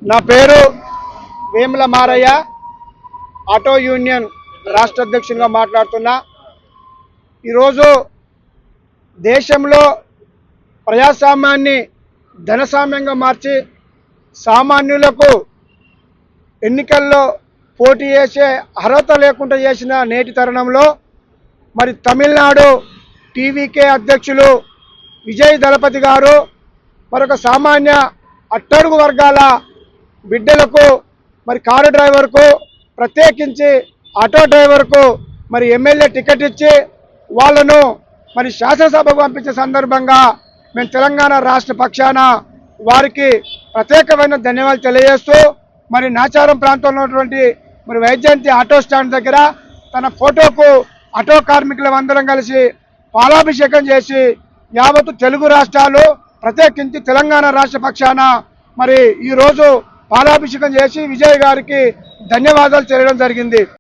నా పేరు Vemula Maraiah, auto union రాష్ట్ర అధ్యక్షునిగా మాట్లాడుతున్నా. ఈరోజు దేశంలో ప్రజాస్వామ్యాన్ని ధనస్వామ్యంగా మార్చి సామాన్యులకు ఎన్నికల్లో పోటీ చేసే అర్హత లేకుండా చేసిన నేటి తరుణంలో మరి తమిళనాడు టీవీకే అధ్యక్షులు విజయ్ దళపతి గారు మరొక సామాన్య అట్టడుగు వర్గాల బిడ్డలకు మరి కారు డ్రైవర్కు ప్రత్యేకించి ఆటో డ్రైవర్కు మరి ఎమ్మెల్యే టికెట్ ఇచ్చి వాళ్ళను మరి శాసనసభకు పంపించే సందర్భంగా మేము తెలంగాణ రాష్ట్ర పక్షాన వారికి ప్రత్యేకమైన ధన్యవాదాలు తెలియజేస్తూ మరి నాచారం ప్రాంతంలో ఉన్నటువంటి మరి వైజయంతి ఆటో స్టాండ్ దగ్గర తన ఫోటోకు ఆటో కార్మికుల అందరం కలిసి పాలాభిషేకం చేసి యావత్తు తెలుగు రాష్ట్రాలు ప్రత్యేకించి తెలంగాణ రాష్ట్ర పక్షాన మరి ఈరోజు పాలాభిషేకం చేసి విజయ్ గారికి ధన్యవాదాలు తెలియడం జరిగింది.